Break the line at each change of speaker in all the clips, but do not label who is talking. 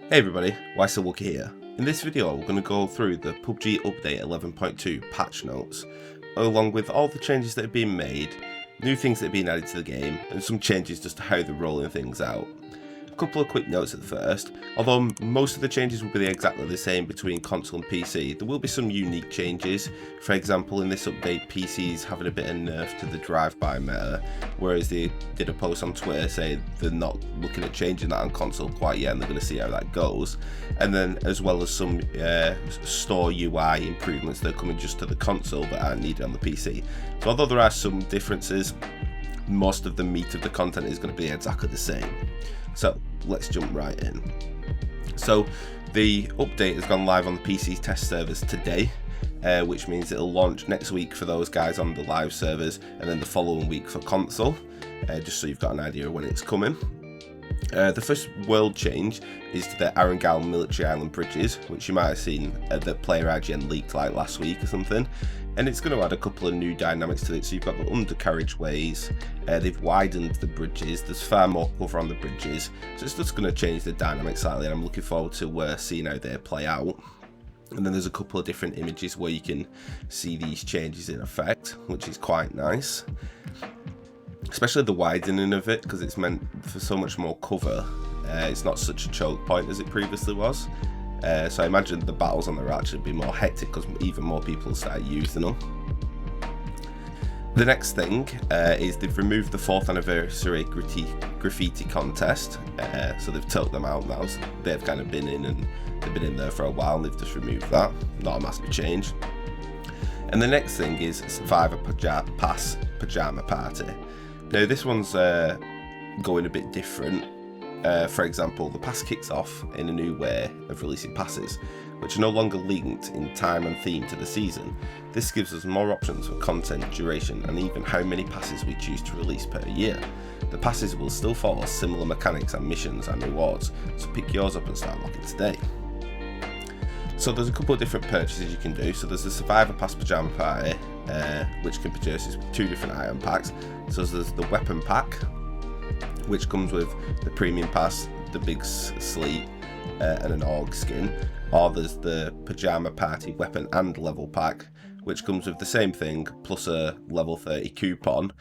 Hey everybody, WhySoWookie here. In this video we're going to go through the Pubg update 11.2 patch notes, along with all the changes that have been made, new things that have been added to the game, and some changes just to how they're rolling things out. A couple of quick notes at first. Although most of the changes will be exactly the same between console and PC, there will be some unique changes. For example, in this update, PC's having a bit of nerf to the drive-by meta, whereas they did a post on Twitter saying they're not looking at changing that on console quite yet and they're going to see how that goes. And then as well as some store UI improvements that are coming just to the console that aren't needed on the PC. So although there are some differences, most of the meat of the content is going to be exactly the same. So let's jump right in. So the update has gone live on the PC test servers today, which means it'll launch next week for those guys on the live servers, and then the following week for console, just so you've got an idea of when it's coming. The first world change is to the Erangel military island bridges, which you might have seen the player IGN leaked like last week or something. And it's going to add a couple of new dynamics to it. So you've got the undercarriageways, they've widened the bridges, there's far more cover on the bridges, so it's just going to change the dynamics slightly, and I'm looking forward to seeing how they play out. And then there's a couple of different images where you can see these changes in effect, which is quite nice. Especially the widening of it, because it's meant for so much more cover. It's not such a choke point as it previously was. So I imagine the battles on there actually be more hectic because even more people start using them. The next thing is they've removed the 4th anniversary graffiti contest. So they've took them out now. So they've kind of been in, and they've been in there for a while, and they've just removed that. Not a massive change. And the next thing is Survivor Pass Pajama Party. Now this one's going a bit different. For example, the pass kicks off in a new way of releasing passes, which are no longer linked in time and theme to the season. This gives us more options for content, duration, and even how many passes we choose to release per year. The passes will still follow similar mechanics and missions and rewards, so pick yours up and start locking today. So there's a couple of different purchases you can do. So there's the Survivor Pass Pajama Party, which can purchase with 2 different item packs. So there's the Weapon Pack, which comes with the Premium Pass, the Big Sleep, and an Org skin. Or there's the Pajama Party Weapon and Level Pack, which comes with the same thing, plus a level 30 coupon,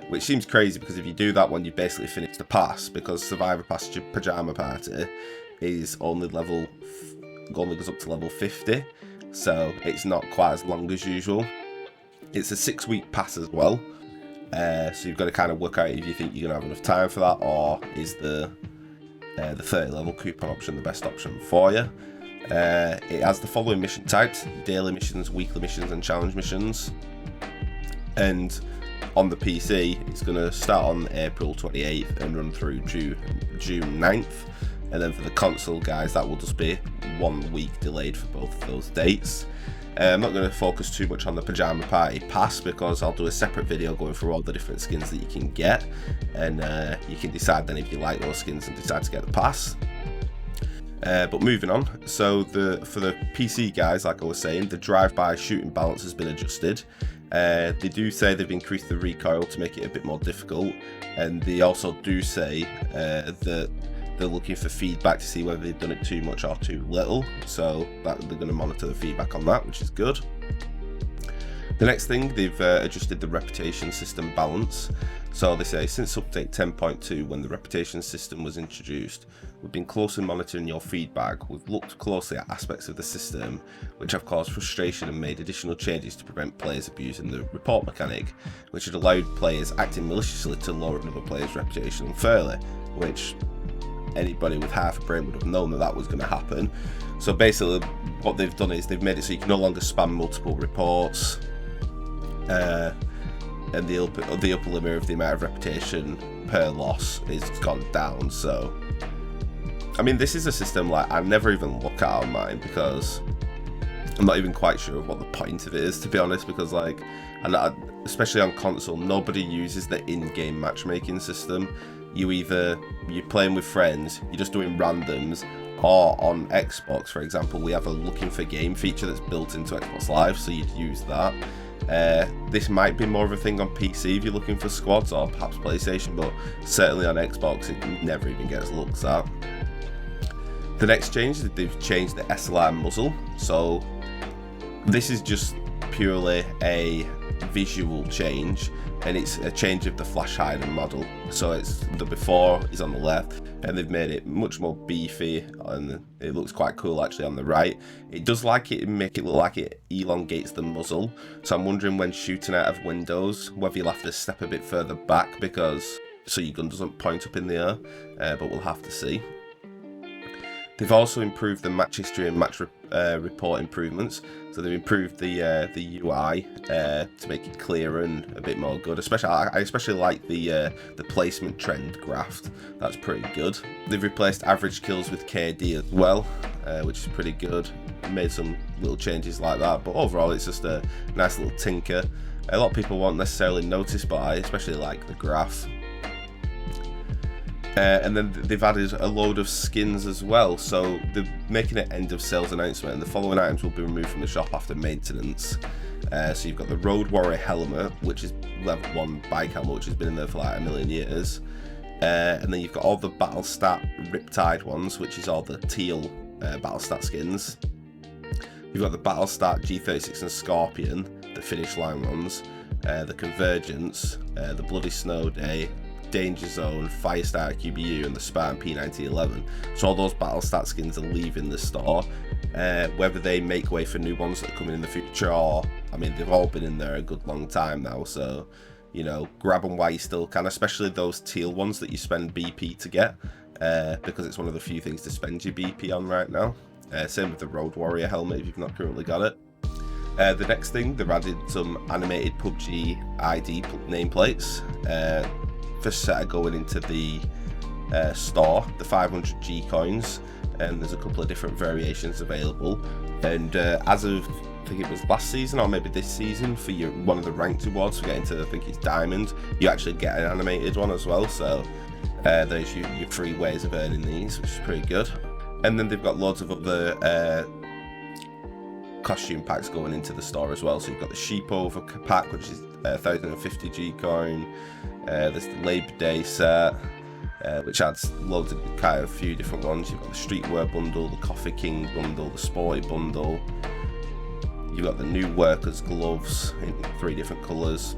which seems crazy because if you do that one, you basically finish the pass, because Survivor Pass Pajama Party is only goes up to level 50, so it's not quite as long as usual. It's a 6-week pass as well. So you've got to kind of work out if you think you're going to have enough time for that, or is the 30 level coupon option the best option for you. It has the following mission types: daily missions, weekly missions, and challenge missions. And on the PC, it's going to start on April 28th and run through June 9th. And then for the console guys, that will just be 1 week delayed for both of those dates. I'm not going to focus too much on the Pajama Party Pass because I'll do a separate video going through all the different skins that you can get, and you can decide then if you like those skins and decide to get the pass. But moving on, so for the PC guys, like I was saying, the drive-by shooting balance has been adjusted. They do say they've increased the recoil to make it a bit more difficult, and they also do say that they're looking for feedback to see whether they've done it too much or too little, so that they're going to monitor the feedback on that, which is good. The next thing, they've adjusted the reputation system balance. So they say, since update 10.2, when the reputation system was introduced, we've been closely monitoring your feedback. We've looked closely at aspects of the system which have caused frustration and made additional changes to prevent players abusing the report mechanic, which had allowed players acting maliciously to lower another player's reputation unfairly, which anybody with half a brain would have known that was going to happen. So basically what they've done is they've made it so you can no longer spam multiple reports, and the upper limit of the amount of reputation per loss is gone down. So I mean, this is a system like I never even look at on mine because I'm not even quite sure what the point of it is, to be honest, because like, especially on console, nobody uses the in-game matchmaking system. You're playing with friends, you're just doing randoms, or on Xbox, for example, we have a looking for game feature that's built into Xbox Live, so you'd use that. This might be more of a thing on PC if you're looking for squads, or perhaps PlayStation, but certainly on Xbox it never even gets looked at. The next change is that they've changed the SLR muzzle. So this is just purely a visual change, and it's a change of the flash hider model. So it's the before is on the left, and they've made it much more beefy, and it looks quite cool actually on the right. It does make it look like it elongates the muzzle, so I'm wondering when shooting out of windows whether you'll have to step a bit further back because so your gun doesn't point up in the air, but we'll have to see. They've also improved the match history and match report improvements. So they've improved the UI to make it clearer and a bit more good. I especially like the placement trend graph. That's pretty good. They've replaced average kills with KD as well, which is pretty good. Made some little changes like that, but overall it's just a nice little tinker. A lot of people won't necessarily notice, but I especially like the graph. And then they've added a load of skins as well, so they're making an end of sales announcement, and the following items will be removed from the shop after maintenance. So you've got the Road Warrior helmet, which is level 1 bike helmet, which has been in there for like a million years. And then you've got all the battle stat Riptide ones, which is all the teal battle stat skins. You've got the battle stat G36 and Scorpion, the finish line ones, the Convergence, the Bloody Snow Day, Danger Zone, Firestarter QBU, and the Spartan P9011. So all those battle stat skins are leaving the store. Whether they make way for new ones that are coming in the future, or I mean, they've all been in there a good long time now. So you know, grab them while you still can, especially those teal ones that you spend BP to get, because it's one of the few things to spend your BP on right now. Same with the Road Warrior helmet if you've not currently got it. The next thing, they've added some animated Pubg ID nameplates. First set are going into the store, the 500 G coins, and there's a couple of different variations available. And as of, I think it was last season or maybe this season, for one of the ranked rewards for getting to, I think it's Diamond, you actually get an animated one as well. So there's your free ways of earning these, which is pretty good. And then they've got loads of other costume packs going into the store as well. So you've got the Sheep Over pack, which is 1050 G coin. There's the Labor Day set, which adds loads of kind of a few different ones. You've got the Streetwear bundle, the Coffee King bundle, the Sporty bundle. You've got the new Workers gloves in 3 different colours.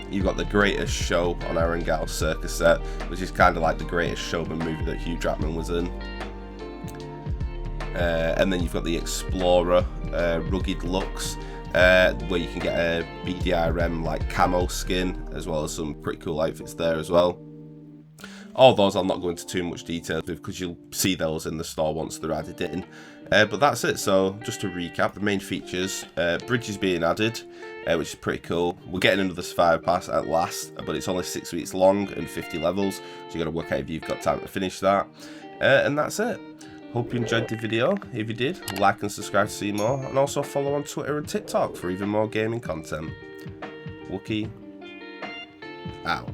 You've got the Greatest Show on Erangel Circus set, which is kind of like the Greatest Showman movie that Hugh Jackman was in. And then you've got the Explorer rugged looks, where you can get a BDRM like camo skin, as well as some pretty cool outfits there as well. All those I'll not go into too much detail with, because you'll see those in the store once they're added in. But that's it. So just to recap, the main features: bridges being added, which is pretty cool. We're getting another Survivor Pass at last, but it's only 6 weeks long and 50 levels, so you got to work out if you've got time to finish that. And that's it. Hope you enjoyed the video. If you did, like and subscribe to see more, and also follow on Twitter and TikTok for even more gaming content. Wookie out.